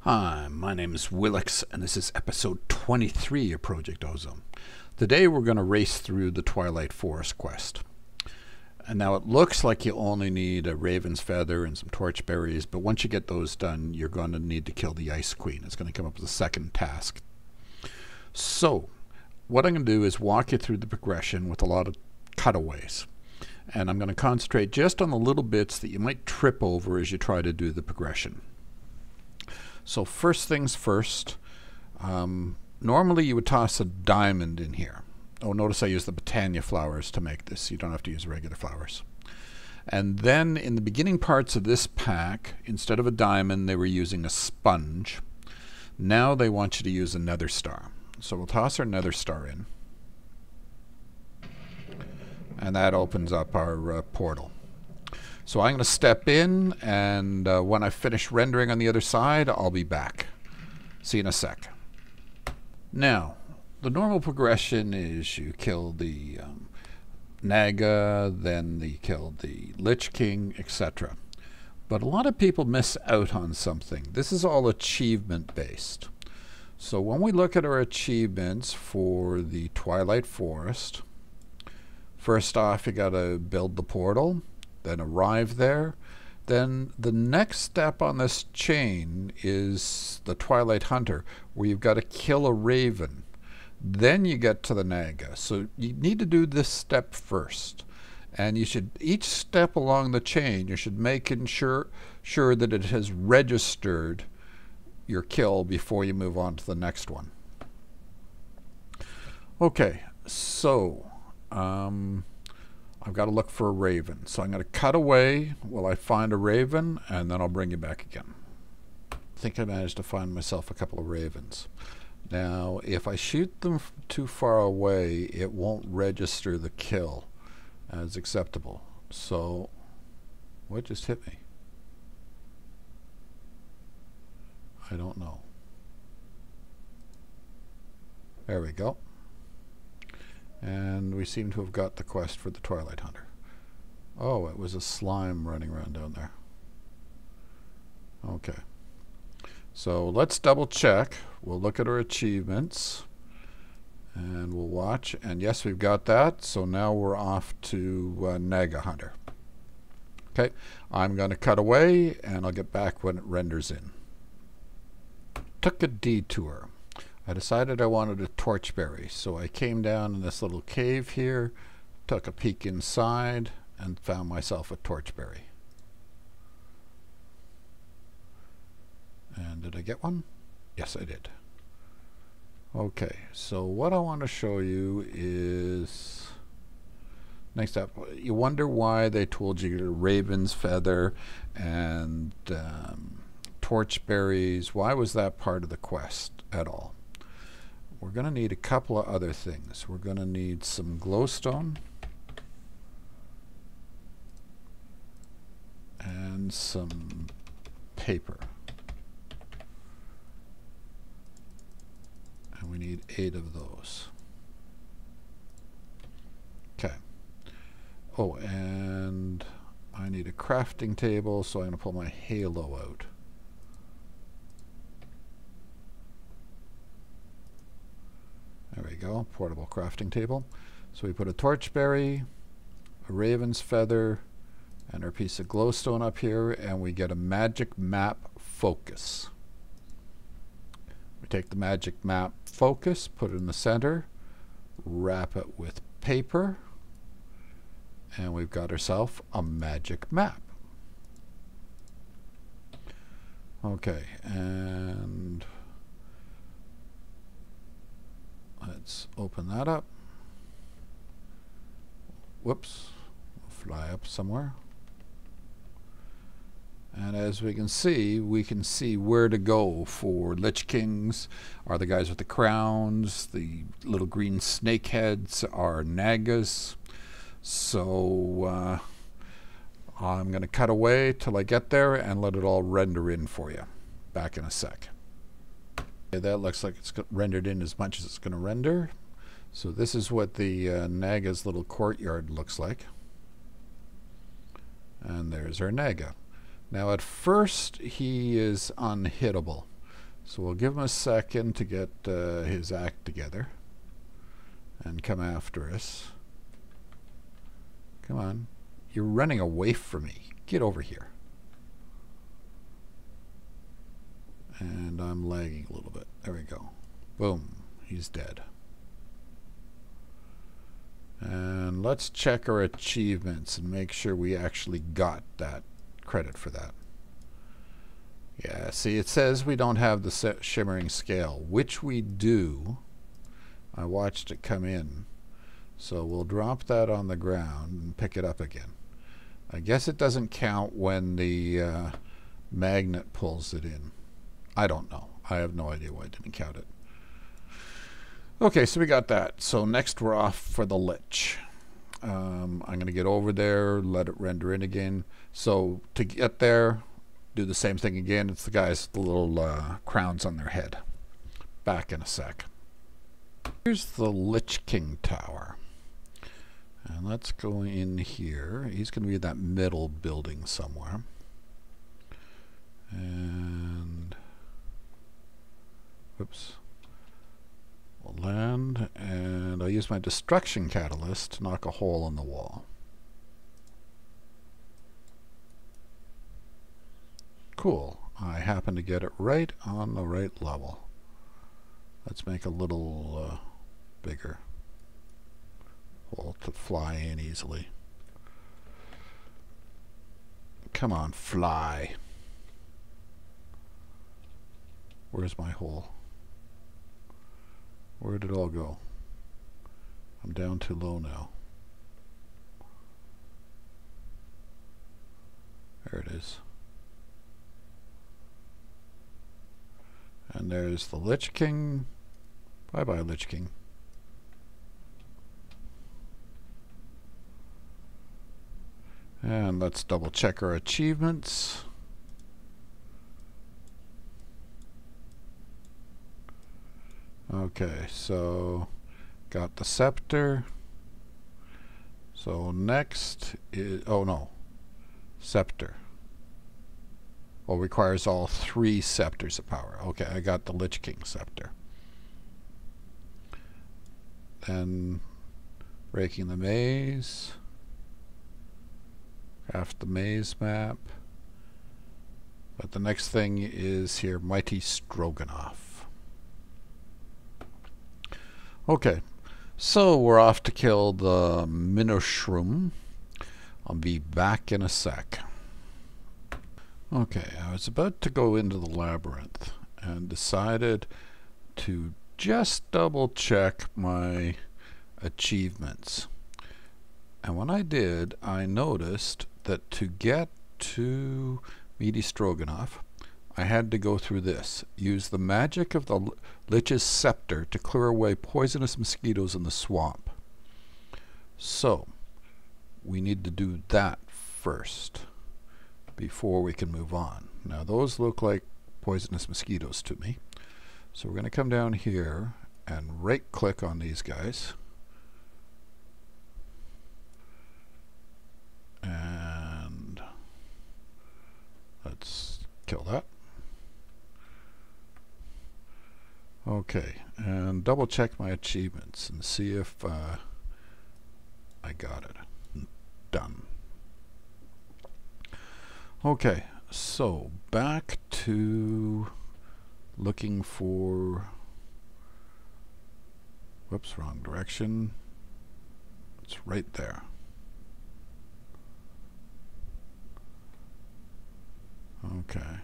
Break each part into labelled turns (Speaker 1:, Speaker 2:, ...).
Speaker 1: Hi, my name is Wilx, and this is episode 23 of Project Ozone. Today we're going to race through the Twilight Forest quest. And now it looks like you only need a raven's feather and some torchberries, but once you get those done, you're going to need to kill the Ice Queen. It's going to come up with a second task. So, what I'm going to do is walk you through the progression with a lot of cutaways. And I'm going to concentrate just on the little bits that you might trip over as you try to do the progression. So first things first, normally you would toss a diamond in here. Oh, notice I use the Botania flowers to make this. You don't have to use regular flowers. And then in the beginning parts of this pack, instead of a diamond, they were using a sponge. Now they want you to use a nether star. So we'll toss our nether star in. And that opens up our portal. So I'm going to step in, and when I finish rendering on the other side, I'll be back. See you in a sec. Now, the normal progression is you kill the Naga, then you kill the Lich King, etc. But a lot of people miss out on something. This is all achievement based. So when we look at our achievements for the Twilight Forest, first off you got to build the portal. Then arrive there. Then the next step on this chain is the Twilight Hunter, where you've got to kill a raven. Then you get to the Naga. So you need to do this step first. And you should, each step along the chain, you should make sure that it has registered your kill before you move on to the next one. Okay, so I've got to look for a raven. So I'm going to cut away while I find a raven, and then I'll bring you back again. I think I managed to find myself a couple of ravens. Now, if I shoot them too far away, it won't register the kill as acceptable. So, what just hit me? I don't know. There we go. And we seem to have got the quest for the Twilight Hunter. Oh, it was a slime running around down there. Okay. So let's double check. We'll look at our achievements. And we'll watch. And yes, we've got that. So now we're off to Naga Hunter. Okay. I'm going to cut away, and I'll get back when it renders in. Took a detour. I decided I wanted a torchberry, so I came down in this little cave here, took a peek inside, and found myself a torchberry. And did I get one? Yes, I did. Okay, so what I want to show you is... Next up, you wonder why they told you a raven's feather and torchberries. Why was that part of the quest at all? We're going to need a couple of other things. We're going to need some glowstone and some paper. And we need 8 of those. Okay. Oh, and I need a crafting table, so I'm going to pull my halo out. There we go, portable crafting table. So we put a torchberry, a raven's feather, and our piece of glowstone up here, and we get a magic map focus. We take the magic map focus, put it in the center, wrap it with paper, and we've got ourselves a magic map. Okay, and let's open that up. Whoops. We'll fly up somewhere. And as we can see where to go for Lich Kings are the guys with the crowns. The little green snake heads are Nagas. So I'm going to cut away till I get there and let it all render in for you. Back in a sec. That looks like it's rendered in as much as it's going to render. So this is what the Naga's little courtyard looks like. And there's our Naga. Now at first he is unhittable. So we'll give him a second to get his act together and come after us. Come on. You're running away from me. Get over here. And I'm lagging a little bit. There we go. Boom. He's dead. And let's check our achievements and make sure we actually got that credit for that. Yeah, see, it says we don't have the shimmering scale, which we do. I watched it come in. So we'll drop that on the ground and pick it up again. I guess it doesn't count when the magnet pulls it in. I don't know. I have no idea why it didn't count it. Okay, so we got that. So next we're off for the Lich. I'm going to get over there, let it render in again. So to get there, do the same thing again. It's the guys with the little crowns on their head. Back in a sec. Here's the Lich King tower. And let's go in here. He's going to be in that middle building somewhere. And whoops. We'll land, and I'll use my destruction catalyst to knock a hole in the wall. Cool. I happen to get it right on the right level. Let's make a little bigger hole to fly in easily. Come on, fly. Where's my hole? Where did it all go? I'm down too low now. There it is. And there's the Lich King. Bye-bye, Lich King. And let's double check our achievements. Okay, so got the Scepter. So next is, oh no, Scepter. Well, requires all 3 scepters of power. Okay, I got the Lich King Scepter. Then breaking the maze. Craft the maze map. But the next thing is here, Mighty Stroganoff. Okay, so we're off to kill the Minoshroom. I'll be back in a sec. Okay, I was about to go into the Labyrinth and decided to just double check my achievements. And when I did, I noticed that to get to Meaty Stroganoff, I had to go through this. Use the magic of the Lich's Scepter to clear away poisonous mosquitoes in the swamp. So, we need to do that first before we can move on. Now, those look like poisonous mosquitoes to me. So we're going to come down here and right-click on these guys. And let's kill that. Okay, and double check my achievements and see if I got it. Done. Okay, so back to looking for, whoops, wrong direction. It's right there. Okay.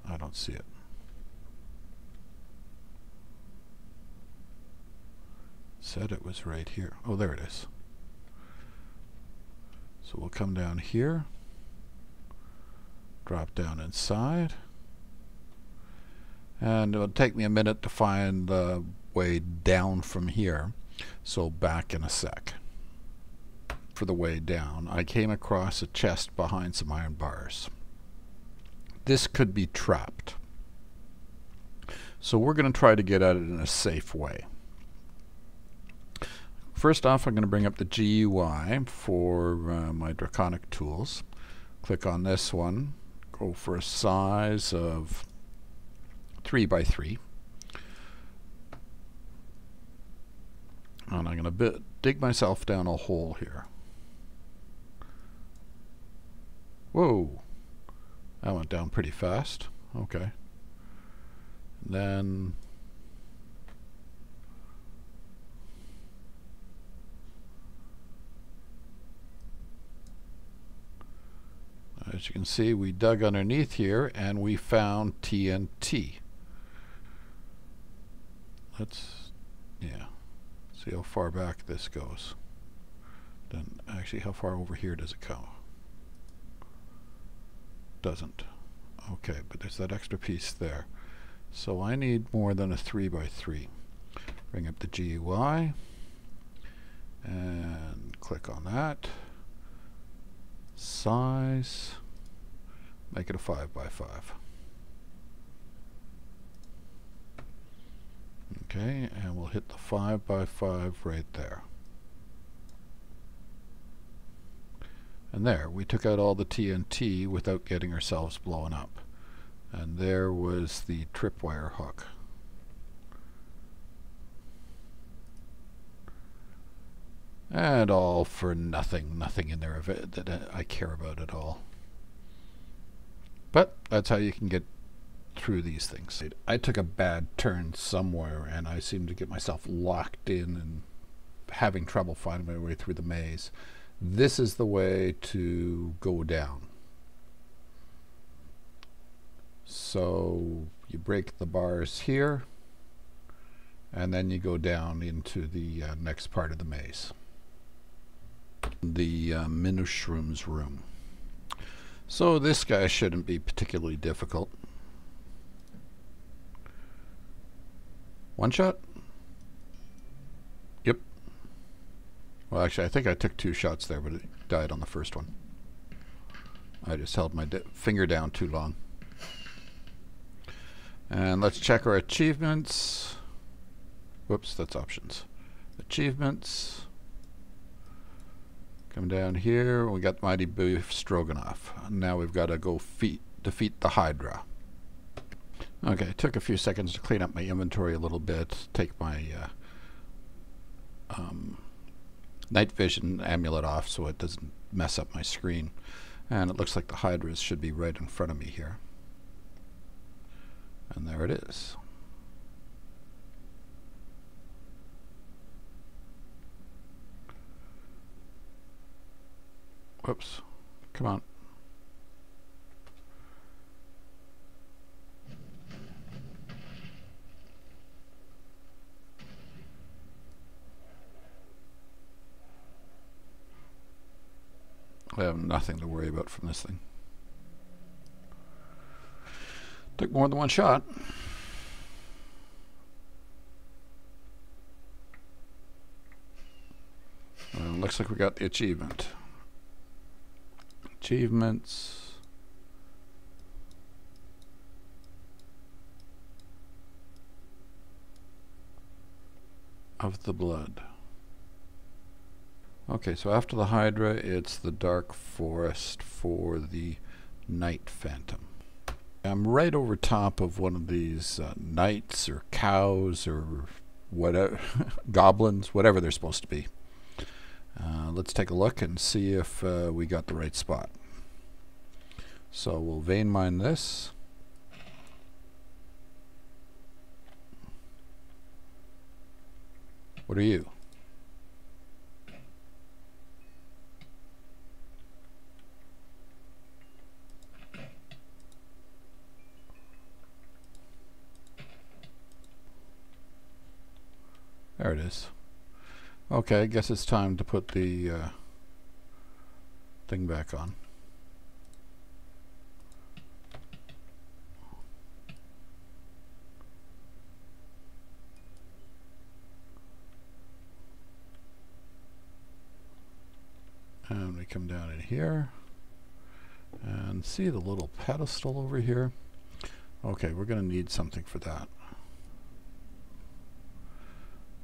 Speaker 1: I don't see it. Said it was right here. Oh, there it is. So we'll come down here, drop down inside, and it'll take me a minute to find the way down from here. So back in a sec. For the way down, I came across a chest behind some iron bars. This could be trapped. So we're going to try to get at it in a safe way. First off, I'm going to bring up the GUI for my Draconic tools. Click on this one. Go for a size of 3x3. And I'm going to dig myself down a hole here. Whoa. That went down pretty fast. Okay. Then as you can see, we dug underneath here and we found TNT. Let's, yeah, see how far back this goes. Then actually, how far over here does it go? Doesn't. Okay, but there's that extra piece there. So I need more than a 3x3. Bring up the GUI and click on that. Size, make it a 5x5. Okay, and we'll hit the 5x5 right there. And there, we took out all the TNT without getting ourselves blown up. And there was the tripwire hook. And all for nothing. Nothing in there of it that I care about at all. But that's how you can get through these things. I took a bad turn somewhere and I seemed to get myself locked in and having trouble finding my way through the maze. This is the way to go down. So you break the bars here and then you go down into the next part of the maze. The Minoshroom's room. So this guy shouldn't be particularly difficult. One shot? Yep. Well, actually, I think I took 2 shots there, but it died on the first one. I just held my finger down too long. And let's check our achievements. Whoops, that's options. Achievements. Come down here, we got Mighty Beef Stroganoff. Now we've got to go defeat the Hydra. Okay, it took a few seconds to clean up my inventory a little bit, take my night vision amulet off so it doesn't mess up my screen. And it looks like the Hydra should be right in front of me here. And there it is. Whoops. Come on. I have nothing to worry about from this thing. Took more than one shot. Looks like we got the achievement. Achievements. Of the blood. Okay, so after the Hydra, it's the Dark Forest for the Night Phantom. I'm right over top of one of these knights or cows or whatever, goblins, whatever they're supposed to be. Let's take a look and see if we got the right spot. So we'll vein mine this. What are you? There it is. Okay, I guess it's time to put the thing back on. And we come down in here and see the little pedestal over here. Okay, we're going to need something for that.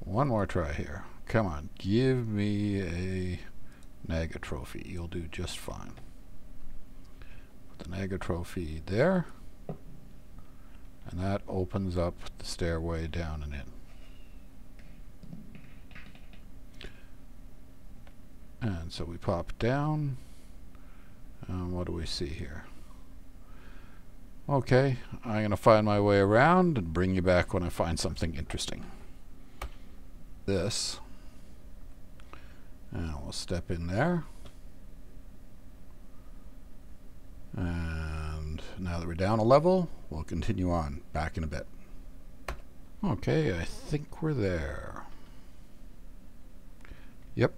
Speaker 1: One more try here. Come on, give me a Naga trophy. You'll do just fine. Put the Naga trophy there. And that opens up the stairway down and in. And so we pop down. What do we see here? Okay, I'm going to find my way around and bring you back when I find something interesting. This. And we'll step in there. And now that we're down a level, we'll continue on back in a bit. Okay, I think we're there. Yep.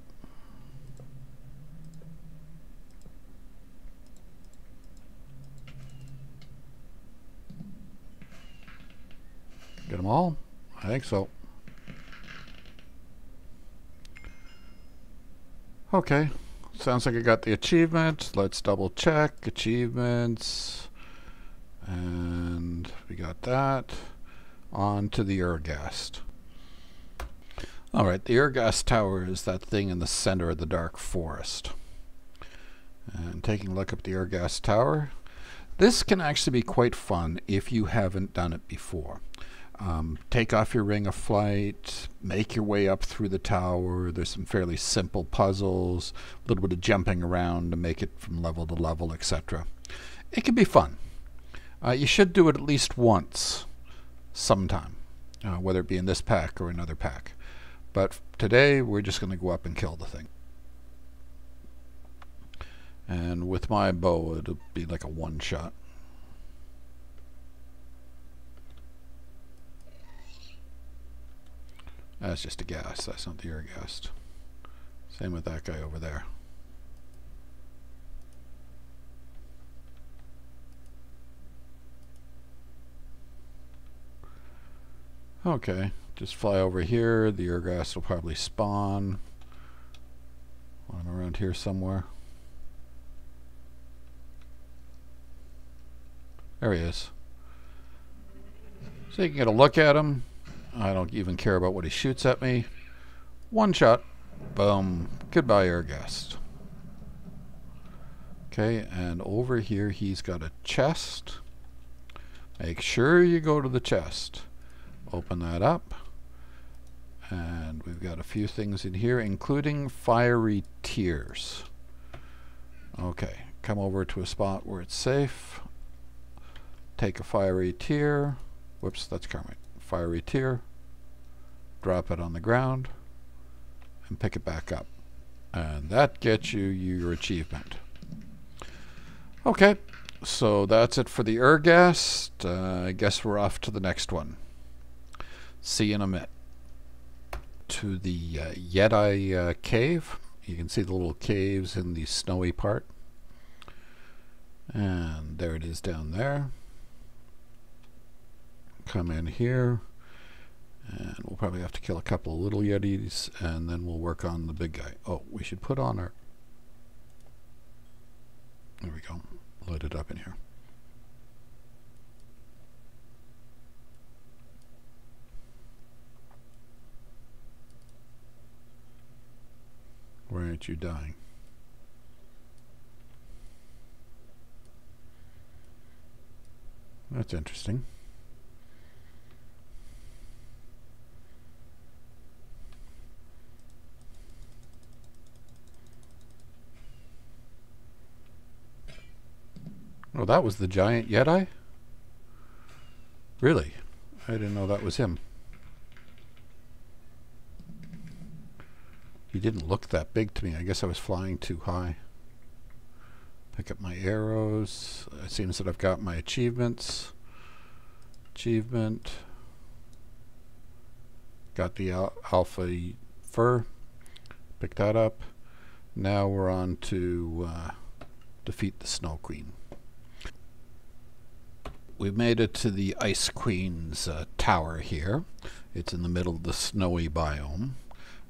Speaker 1: Get them all? I think so. Okay. Sounds like I got the achievement. Let's double check. Achievements. And we got that. On to the Ur-Ghast. Alright, the Ur-Ghast tower is that thing in the center of the dark forest. And taking a look at the Ur-Ghast tower. This can actually be quite fun if you haven't done it before. Take off your ring of flight, make your way up through the tower. There's some fairly simple puzzles, a little bit of jumping around to make it from level to level, etc. It can be fun. You should do it at least once, sometime, whether it be in this pack or another pack. But today, we're just going to go up and kill the thing. And with my bow, it'll be like a one-shot. That's just a ghast. That's not the Ur-Ghast. Same with that guy over there. Okay, just fly over here. The Ur-Ghast will probably spawn. I'm around here somewhere. There he is. So you can get a look at him. I don't even care about what he shoots at me. One shot. Boom. Goodbye, Ur-Ghast. Okay, and over here he's got a chest. Make sure you go to the chest. Open that up. And we've got a few things in here, including fiery tears. Okay, come over to a spot where it's safe. Take a fiery tear. Whoops, that's karmic. Fiery tear. Drop it on the ground. And pick it back up. And that gets you your achievement. Okay, so that's it for the Ur-Ghast. I guess we're off to the next one. See you in a minute. To the Yeti Cave. You can see the little caves in the snowy part. And there it is down there. Come in here. And we'll probably have to kill a couple of little Yetis. And then we'll work on the big guy. Oh, we should put on our... There we go. Light it up in here. Why aren't you dying? That's interesting. Oh, that was the giant Yeti? Really? I didn't know that was him. He didn't look that big to me. I guess I was flying too high. Pick up my arrows. It seems that I've got my achievements. Achievement. Got the Alpha Fur. Pick that up. Now we're on to defeat the Snow Queen. We've made it to the Ice Queen's tower here. It's in the middle of the snowy biome.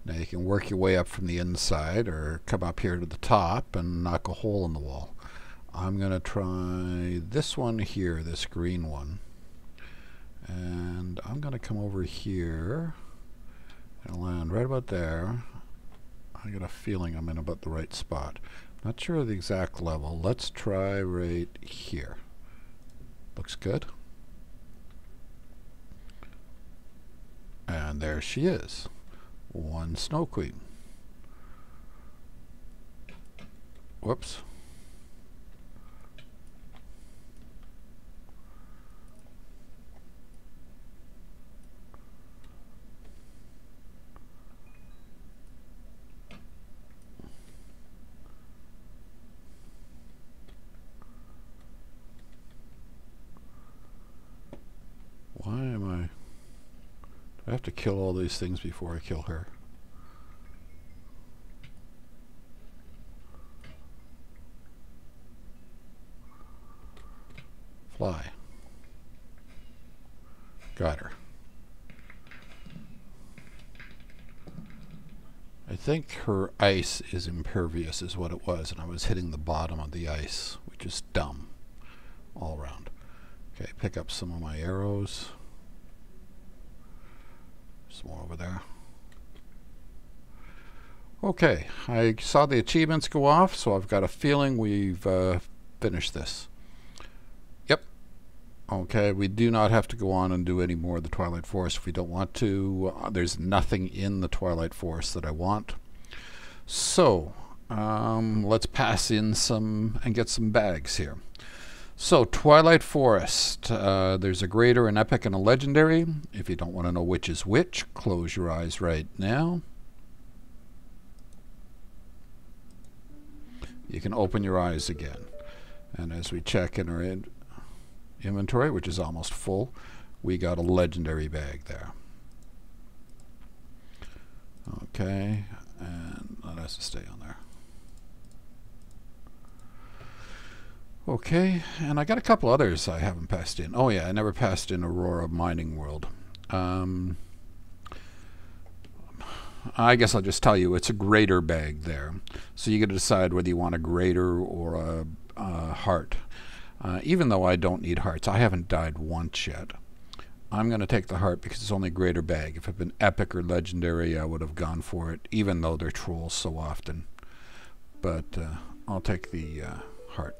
Speaker 1: Now you can work your way up from the inside or come up here to the top and knock a hole in the wall. I'm going to try this one here, this green one. And I'm going to come over here and land right about there. I got a feeling I'm in about the right spot. Not sure of the exact level. Let's try right here. Looks good. there she is. One Snow Queen. Whoops. Why am I... Do I have to kill all these things before I kill her? Fly. Got her. I think her ice is impervious is what it was, and I was hitting the bottom of the ice, which is dumb all around. Okay, pick up some of my arrows. Some more over there. Okay, I saw the achievements go off, so I've got a feeling we've finished this. Yep. Okay, we do not have to go on and do any more of the Twilight Forest if we don't want to. There's nothing in the Twilight Forest that I want. So, let's pass in some and get some bags here. So, Twilight Forest. There's a greater, an epic, and a legendary. If you don't want to know which is which, close your eyes right now. You can open your eyes again. And as we check in our inventory, which is almost full, we got a legendary bag there. Okay, and that has to stay on there. Okay, and I got a couple others I haven't passed in. Oh yeah, I never passed in Aurora Mining World. I guess I'll just tell you, it's a greater bag there. So you got to decide whether you want a greater or a heart. Even though I don't need hearts, I haven't died once yet. I'm going to take the heart because it's only a greater bag. If it had been epic or legendary, I would have gone for it, even though they're trolls so often. But I'll take the heart.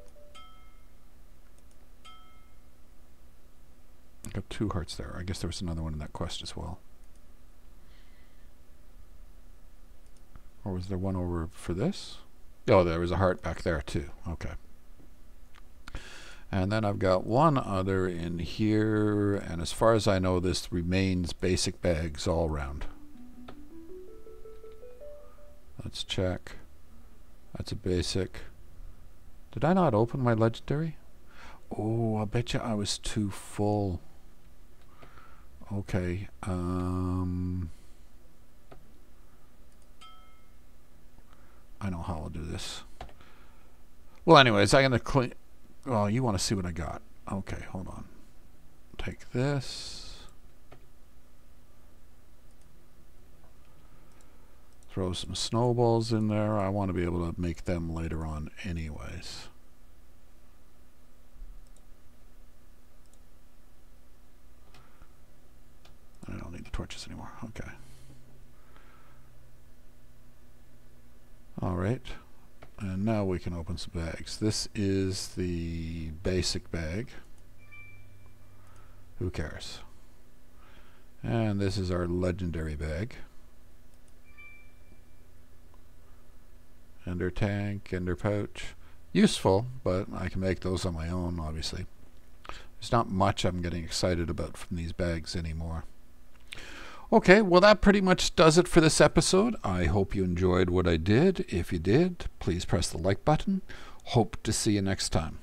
Speaker 1: I got 2 hearts there. I guess there was another one in that quest as well. Or was there one over for this? Oh, there was a heart back there too. Okay. And then I've got one other in here, and as far as I know, this remains basic bags all around. Let's check. That's a basic. Did I not open my legendary? Oh, I bet you I was too full. Okay. I know how I'll do this. Well, anyways, I'm going to clean... Oh, you want to see what I got. Okay, hold on. Take this. Throw some snowballs in there. I want to be able to make them later on anyways. I don't need the torches anymore. Okay. All right. And now we can open some bags. This is the basic bag. Who cares? And this is our legendary bag. Ender tank, ender pouch. Useful, but I can make those on my own, obviously. There's not much I'm getting excited about from these bags anymore. Okay, well that pretty much does it for this episode. I hope you enjoyed what I did. If you did, please press the like button. Hope to see you next time.